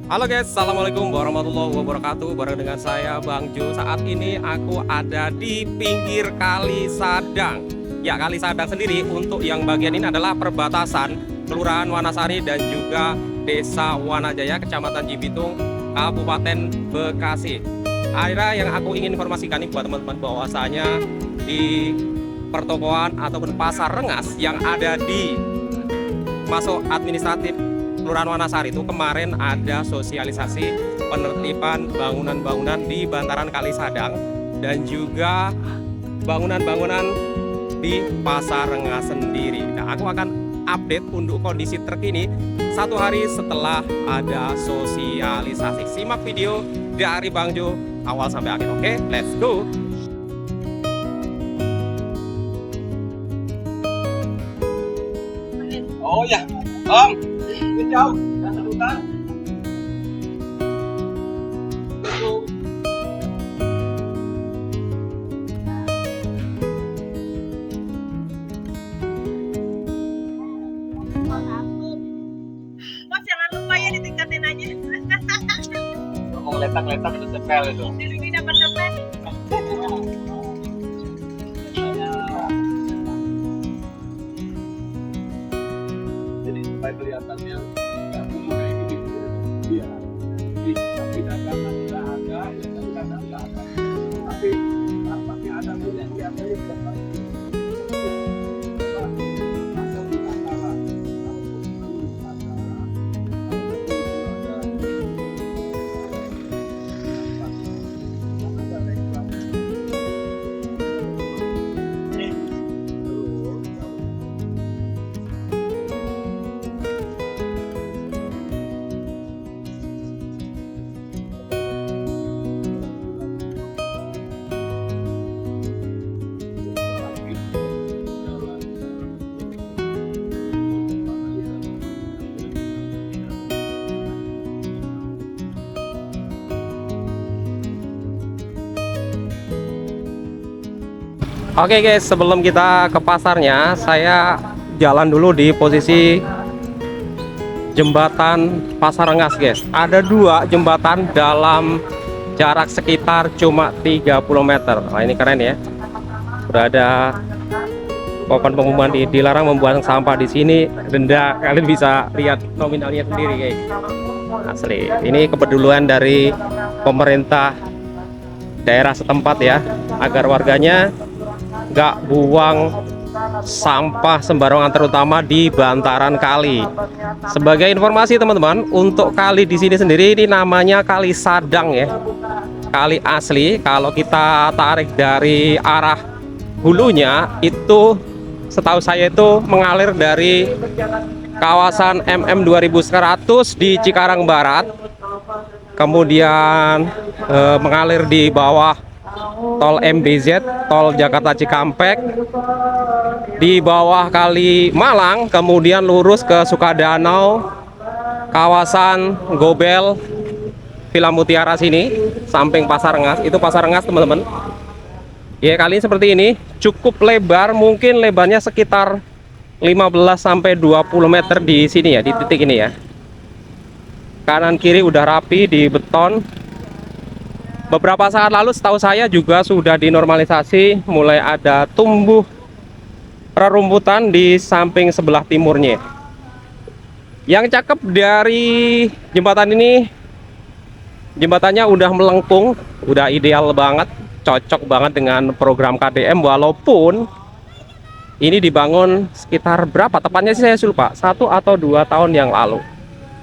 Halo guys, assalamualaikum warahmatullahi wabarakatuh. Bareng dengan saya Bang Jo. Saat ini aku ada di pinggir Kali Sadang. Ya, Kali Sadang sendiri untuk yang bagian ini adalah perbatasan Kelurahan Wanasari dan juga Desa Wanajaya, Kecamatan Cibitung, Kabupaten Bekasi. Akhirnya yang aku ingin informasikan nih buat teman-teman bahwasanya di pertokoan ataupun pasar Rengas yang ada di masuk administratif Kelurahan Wanasari itu kemarin ada sosialisasi penertiban bangunan-bangunan di bantaran Kali Sadang dan juga bangunan-bangunan di Pasar Rengas sendiri. Nah, aku akan update untuk kondisi terkini satu hari setelah ada sosialisasi. Simak video dari Bang Jo awal sampai akhir. Oke, let's go. Oh ya, Om, xin chào, chào sebutan. Mas jangan lupa ya ditingkatin aja. Ngomong letak-letak itu sepel itu. Ini dapat-dapat. Jadi supaya kelihatannya nggak dulu kayak gini. Iya. Tapi dagangan tidak ada, ya dagangan tidak ada. Tapi tampaknya ada yang biasanya tidak ada. Oke guys, sebelum kita ke pasarnya, saya jalan dulu di posisi jembatan Pasar Rengas guys. Ada dua jembatan dalam jarak sekitar cuma 30 meter. Nah, ini keren ya. Udah ada papan pengumuman dilarang membuang sampah di sini. Denda, kalian bisa lihat nominalnya sendiri guys. Asli. Ini kepedulian dari pemerintah daerah setempat ya, agar warganya nggak buang sampah sembarangan, terutama di bantaran kali. Sebagai informasi teman-teman, untuk kali di sini sendiri ini namanya Kali Sadang ya, kali asli. Kalau kita tarik dari arah hulunya itu, setahu saya itu mengalir dari kawasan MM 2100 di Cikarang Barat, kemudian mengalir di bawah tol MBZ, tol Jakarta Cikampek, di bawah Kali Malang, kemudian lurus ke Sukadanau, kawasan Gobel, Villa Mutiara sini, samping Pasar Rengas. Itu Pasar Rengas teman-teman. Ya, kali ini seperti ini, cukup lebar, mungkin lebarnya sekitar 15 sampai 20 meter di sini ya, di titik ini ya. Kanan kiri udah rapi di beton. Beberapa saat lalu setahu saya juga sudah dinormalisasi, mulai ada tumbuh rerumputan di samping sebelah timurnya. Yang cakep dari jembatan ini, jembatannya udah melengkung, udah ideal banget, cocok banget dengan program KDM. Walaupun ini dibangun sekitar berapa, tepatnya sih saya lupa, 1 atau 2 tahun yang lalu.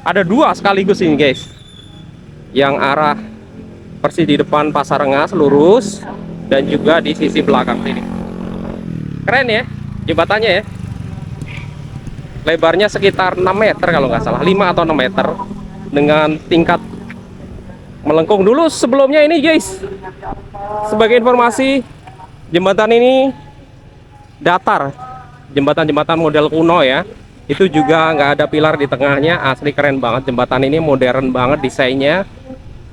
Ada dua sekaligus ini guys, yang arah persis di depan Pasar Rengas lurus, dan juga di sisi belakang sini. Keren ya jembatannya ya. Lebarnya sekitar 6 meter kalau nggak salah, 5 atau 6 meter, dengan tingkat melengkung. Dulu sebelumnya ini guys, sebagai informasi, jembatan ini datar, jembatan-jembatan model kuno ya. Itu juga nggak ada pilar di tengahnya. Asli keren banget jembatan ini, modern banget desainnya,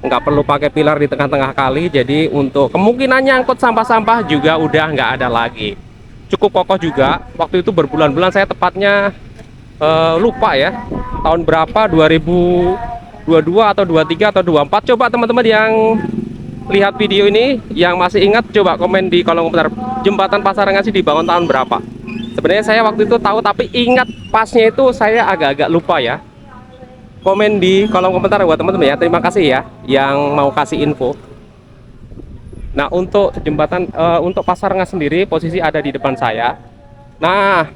nggak perlu pakai pilar di tengah-tengah kali. Jadi untuk kemungkinan nyangkut sampah-sampah juga udah nggak ada lagi. Cukup kokoh juga. Waktu itu berbulan-bulan, saya tepatnya lupa ya tahun berapa, 2000 22 atau 23 atau 24. Coba teman-teman yang lihat video ini yang masih ingat, coba komen di kolom komentar, jembatan Pasarengas dibangun tahun berapa. Sebenarnya saya waktu itu tahu, tapi ingat pasnya itu saya agak-agak lupa ya. Komen di kolom komentar buat teman-teman ya. Terima kasih ya yang mau kasih info. Nah, untuk jembatan untuk Pasarengas sendiri posisi ada di depan saya. Nah,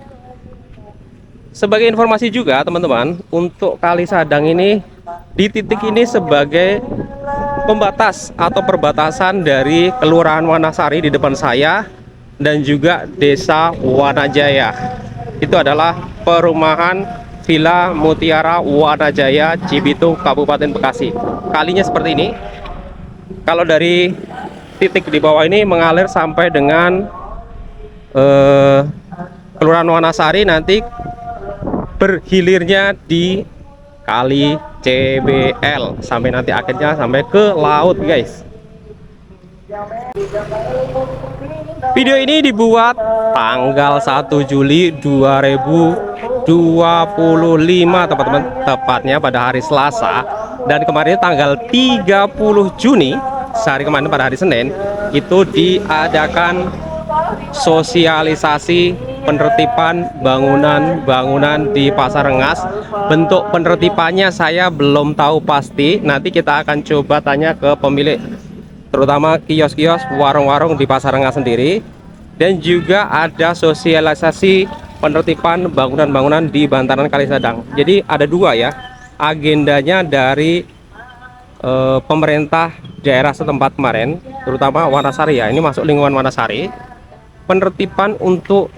sebagai informasi juga teman-teman, untuk Kali Sadang ini di titik ini sebagai pembatas atau perbatasan dari Kelurahan Wanasari di depan saya dan juga Desa Wanajaya. Itu adalah perumahan Villa Mutiara Wanajaya, Cibitung, Kabupaten Bekasi. Kalinya seperti ini. Kalau dari titik di bawah ini mengalir sampai dengan Kelurahan Wanasari, nanti berhilirnya di Kali CBL sampai nanti akhirnya sampai ke laut guys. Video ini dibuat tanggal 1 Juli 2025 teman-teman, tepatnya pada hari Selasa, dan kemarin tanggal 30 Juni sehari kemarin pada hari Senin itu diadakan sosialisasi penertiban bangunan-bangunan di Pasarengas. Bentuk penertibannya saya belum tahu pasti, nanti kita akan coba tanya ke pemilik, terutama kios-kios, warung-warung di Pasarengas sendiri. Dan juga ada sosialisasi penertiban bangunan-bangunan di bantaran Kali Sadang. Jadi ada dua ya agendanya dari pemerintah daerah setempat kemarin, terutama Wanasari ya, ini masuk lingkungan Wanasari. Penertiban untuk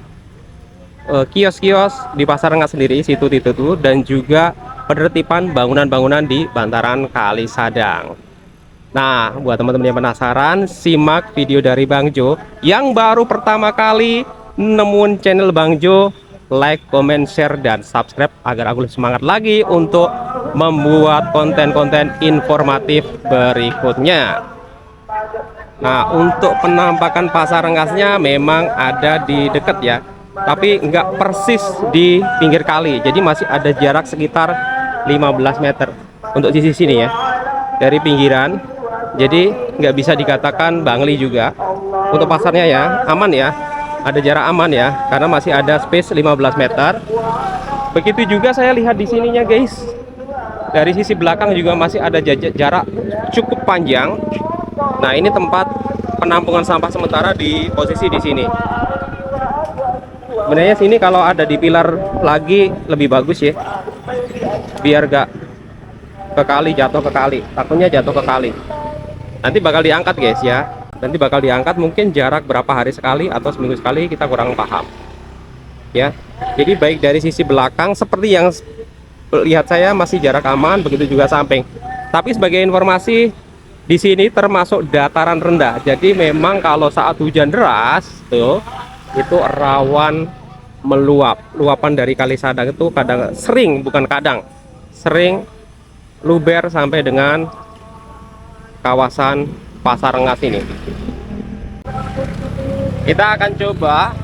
kios-kios di Pasarengas sendiri, situ itu, dan juga penertiban bangunan-bangunan di bantaran Kali Sadang. Nah, buat teman-teman yang penasaran, simak video dari Bang Jo. Yang baru pertama kali nemuin channel Bang Jo, like, comment, share, dan subscribe agar aku lebih semangat lagi untuk membuat konten-konten informatif berikutnya. Nah, untuk penampakan Pasarengasnya memang ada di dekat ya, tapi nggak persis di pinggir kali, jadi masih ada jarak sekitar 15 meter untuk sisi sini ya dari pinggiran. Jadi nggak bisa dikatakan bangli juga. Untuk pasarnya ya aman ya, ada jarak aman ya, karena masih ada space 15 meter. Begitu juga saya lihat di sininya guys, dari sisi belakang juga masih ada jarak cukup panjang. Nah, ini tempat penampungan sampah sementara di posisi di sini. Sebenarnya sini kalau ada di pilar lagi lebih bagus ya, biar gak ke kali, jatuh ke kali, takutnya jatuh ke kali. Nanti bakal diangkat guys ya, nanti bakal diangkat, mungkin jarak berapa hari sekali atau seminggu sekali, kita kurang paham ya. Jadi baik dari sisi belakang seperti yang lihat saya masih jarak aman, begitu juga samping. Tapi sebagai informasi, di sini termasuk dataran rendah, jadi memang kalau saat hujan deras tuh itu rawan meluap. Luapan dari Kali Sadang itu kadang sering, bukan kadang, sering luber sampai dengan kawasan Pasarengas ini. Kita akan coba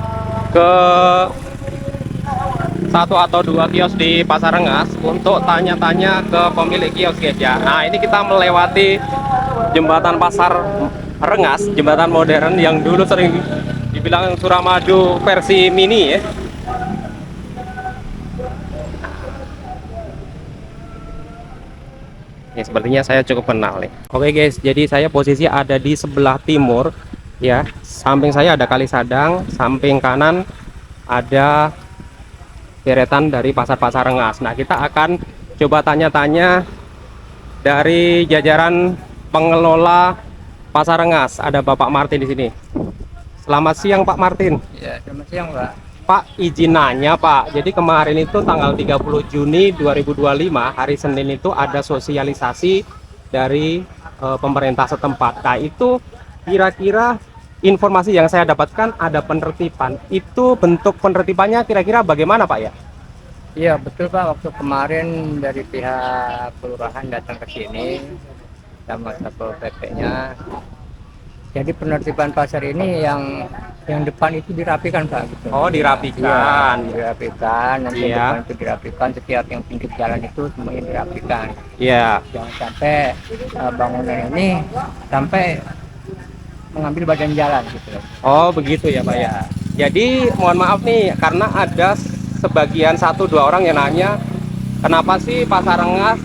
ke satu atau dua kios di Pasarengas untuk tanya-tanya ke pemilik kios guys ya. Nah, ini kita melewati jembatan Pasarengas, jembatan modern yang dulu sering dibilang Suramadu versi mini ya. Ini sepertinya saya cukup kenal nih. Oke guys, jadi saya posisi ada di sebelah timur ya. Samping saya ada Kali Sadang, samping kanan ada deretan dari pasar Pasarengas. Nah, kita akan coba tanya-tanya dari jajaran pengelola Pasarengas. Ada Bapak Martin di sini. Selamat siang Pak Martin. Ya, selamat siang Pak. Pak, izin nanya Pak, jadi kemarin itu tanggal 30 Juni 2025 hari Senin itu ada sosialisasi dari pemerintah setempat. Nah, itu kira-kira informasi yang saya dapatkan ada penertiban. Itu bentuk penertibannya kira-kira bagaimana Pak ya? Iya betul Pak, waktu kemarin dari pihak kelurahan datang ke sini sama Satpol PP-nya Jadi penertiban pasar ini yang depan itu dirapikan Pak gitu. Oh, dirapikan. Iya, dirapikan. Nanti yang Iya. depan itu dirapikan. Setiap yang pinggir jalan itu semuanya dirapikan. Iya. Jangan sampai bangunan ini sampai mengambil badan jalan gitu. Oh, begitu ya Pak ya. Jadi mohon maaf nih, karena ada sebagian 1-2 orang yang nanya kenapa sih Pasar Rengas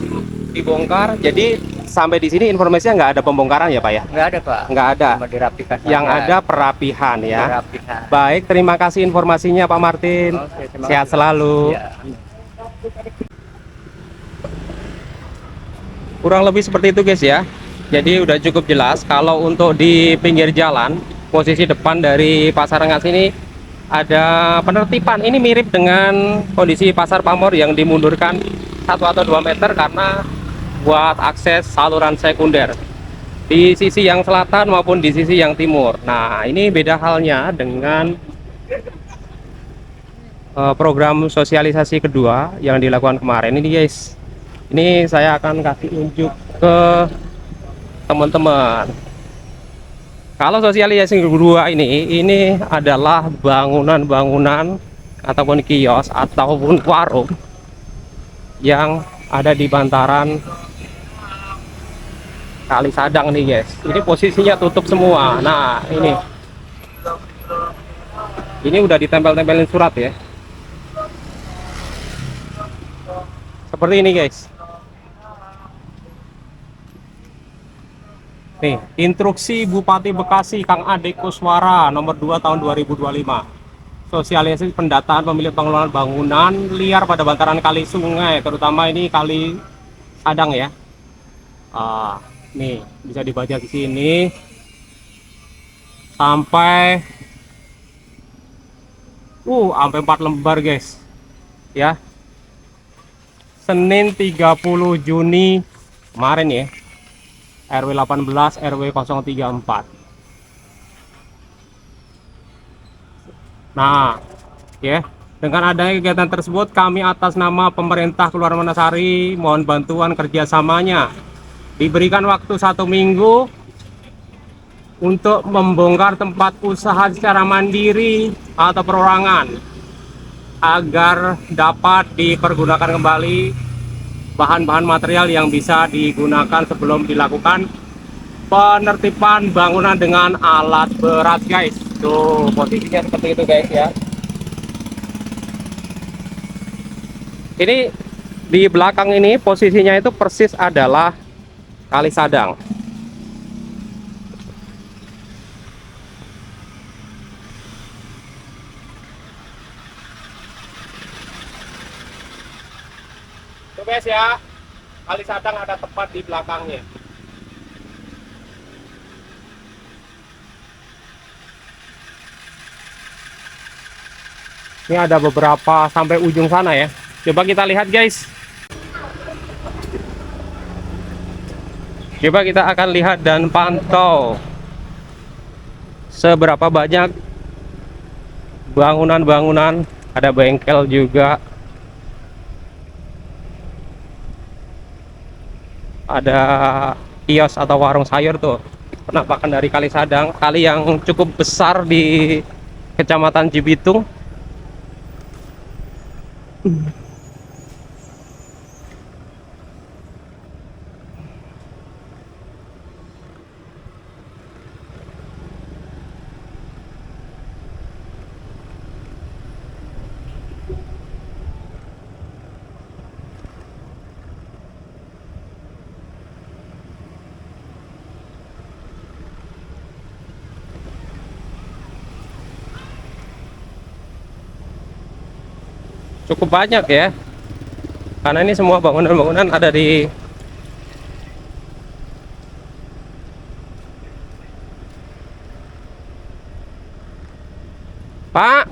dibongkar. Jadi sampai di sini informasinya nggak ada pembongkaran ya Pak ya? Nggak ada Pak. Nggak ada. Cuma dirapikan Yang saja. ada perapihan ya. Dirapikan. Baik, terima kasih informasinya Pak Martin. Oke, terima Sehat kasih. selalu. Ya. Kurang lebih seperti itu guys ya. Jadi udah cukup jelas kalau untuk di pinggir jalan, posisi depan dari Pasar Rengas ini ada penertiban. Ini mirip dengan kondisi Pasar Pamor yang dimundurkan 1 atau 2 meter karena buat akses saluran sekunder di sisi yang selatan maupun di sisi yang timur. Nah, ini beda halnya dengan program sosialisasi kedua yang dilakukan kemarin ini guys. Ini saya akan kasih unjuk ke teman-teman. Kalau sosialisasi kedua ini adalah bangunan-bangunan ataupun kios ataupun warung yang ada di bantaran Kali Sadang nih guys. Ini posisinya tutup semua. Nah, ini udah ditempel-tempelin surat ya. Seperti ini guys. Nih, instruksi Bupati Bekasi Kang Ade Kuswara nomor 2 tahun 2025. Sosialisasi pendataan pemilik pengelolaan bangunan liar pada bantaran kali sungai, terutama ini Kali Sadang ya. Nih, bisa dibaca di sini sampai 4 lembar guys. Ya. Senin 30 Juni kemarin ya. RW 18 RW 034. Nah, ya, dengan adanya kegiatan tersebut kami atas nama pemerintah Kelurahan Wanasari mohon bantuan kerjasamanya. Diberikan waktu 1 minggu untuk membongkar tempat usaha secara mandiri atau perorangan agar dapat dipergunakan kembali bahan-bahan material yang bisa digunakan sebelum dilakukan penertiban bangunan dengan alat berat guys. Tuh posisinya seperti itu guys ya. Ini di belakang ini posisinya itu persis adalah Kali Sadang. Tuh guys ya, Kali Sadang ada tepat di belakangnya. Ini ada beberapa sampai ujung sana ya. Coba kita lihat guys. Coba kita akan lihat dan pantau seberapa banyak bangunan-bangunan, ada bengkel juga. Ada kios atau warung sayur tuh penampakan dari Kali Sadang, kali yang cukup besar di Kecamatan Cibitung. Cukup banyak ya, karena ini semua bangunan-bangunan ada di Pak.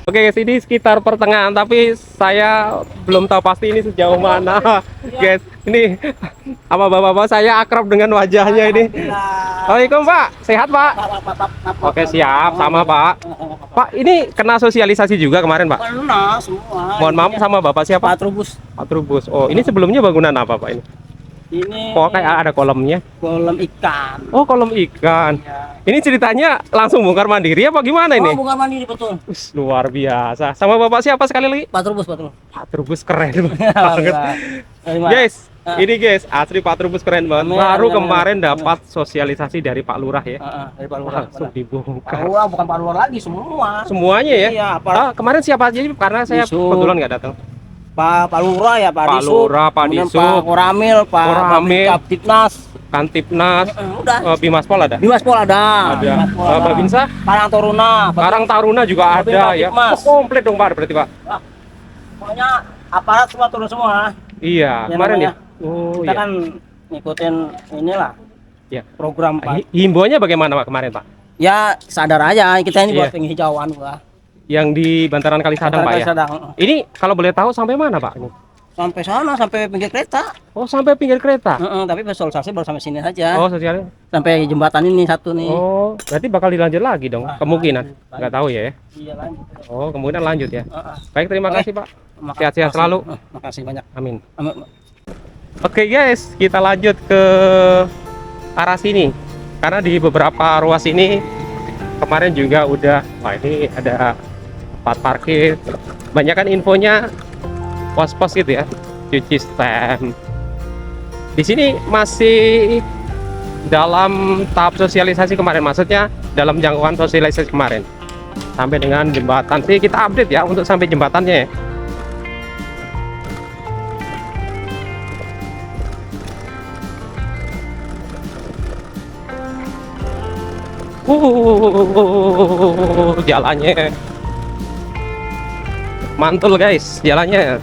Oke guys, ini sekitar pertengahan, tapi saya belum tahu pasti ini sejauh mana guys. Ini sama bapak-bapak saya akrab dengan wajahnya ini. Waalaikumsalam Pak, sehat Pak? Oke siap, sama Pak. Pak, ini kena sosialisasi juga kemarin Pak? Pernah semua. Mohon maaf sama Bapak siapa? Pak Trubus. Pak Trubus. Oh, ini sebelumnya bangunan apa Pak ini? Ini Oh, kayak ada kolamnya. kolam ikan. Oh, kolam ikan. Ya. Ini ceritanya langsung bongkar mandiri apa gimana ini? Oh, bukan mandiri betul. Us, luar biasa. Sama Bapak siapa sekali lagi? Pak Trubus, Pak Trubus. Pak Trubus keren banget. Guys, ini guys, asli Pak Trubus keren banget. Amin, Baru amin, kemarin amin. dapat sosialisasi dari Pak Lurah ya. Dari Pak Lurah. Langsung Pak dibongkar. Lurah bukan Pak Lurah lagi semua. Semuanya ya? Iya, Pak Kemarin siapa aja? Karena saya Yusuf. kebetulan nggak datang. Pak Lurah ya, Pak Pak Disub. Lurah, Pak Kemudian Disub. Pak Koramil, Pak Koramil. Kaptipnas. Kantipnas, Udah. Bimaspol ada? Bimas Pol ada. Ada. Bimas Pol ada. Babinsa? Karang Taruna. Karang Taruna juga Babin ada ya. Kantipmas. Oh, komplit dong Pak berarti Pak. Pokoknya aparat semua turun semua. Iya, Ya, kemarin ya. namanya. Oh Kita iya. kan ngikutin inilah Iya. program Pak. Himbauannya bagaimana Pak kemarin Pak? Ya sadar aja kita ini Iya. buat penghijauan gua. Yang di Bantaran Kalisadang Pak ya? Sadang. Ini kalau boleh tahu sampai mana Pak? Ini? Sampai sana, sampai pinggir kereta. Oh, sampai pinggir kereta. Tapi sosialisasi baru sampai sini saja. Oh, sosialnya. Sampai jembatan ini satu nih. Oh, berarti bakal dilanjut lagi dong, kemungkinan. Nggak tahu ya. Iya lanjut. Oh, kemungkinan lanjut ya. Heeh. Baik, terima Oke. kasih Pak. Sehat-sehat selalu. Makasih banyak. Amin. Amin. Oke guys, kita lanjut ke arah sini. Karena di beberapa ruas ini kemarin juga udah, wah ini ada tempat parkir. Banyak kan infonya pos-pos gitu ya, cuci stem. Di sini masih dalam tahap sosialisasi kemarin, maksudnya dalam jangkauan sosialisasi kemarin sampai dengan jembatan. Sih kita update ya untuk sampai jembatannya ya. Jalannya mantul guys, jalannya.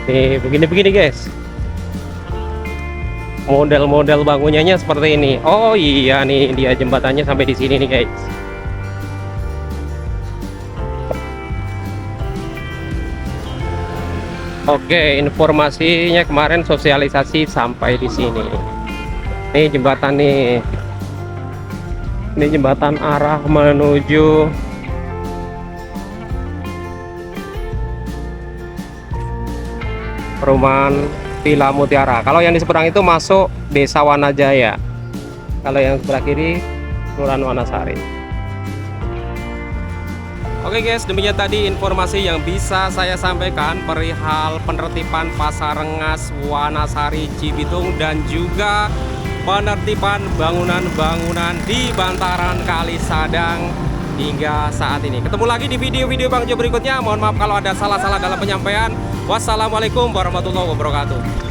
Nih begini-begini guys, model-model bangunannya seperti ini. Oh iya nih dia jembatannya sampai di sini nih guys. Oke, informasinya kemarin sosialisasi sampai di sini. Ini jembatan nih. Ini jembatan arah menuju perumahan Villa Mutiara. Kalau yang di seberang itu masuk Desa Wanajaya. Kalau yang sebelah kiri Kelurahan Wanasari. Oke guys, demikian tadi informasi yang bisa saya sampaikan perihal penertiban Pasar Rengas Wanasari Cibitung dan juga penertiban bangunan-bangunan di Bantaran Kalisadang hingga saat ini. Ketemu lagi di video-video Bang Jo berikutnya. Mohon maaf kalau ada salah-salah dalam penyampaian. Wassalamualaikum warahmatullahi wabarakatuh.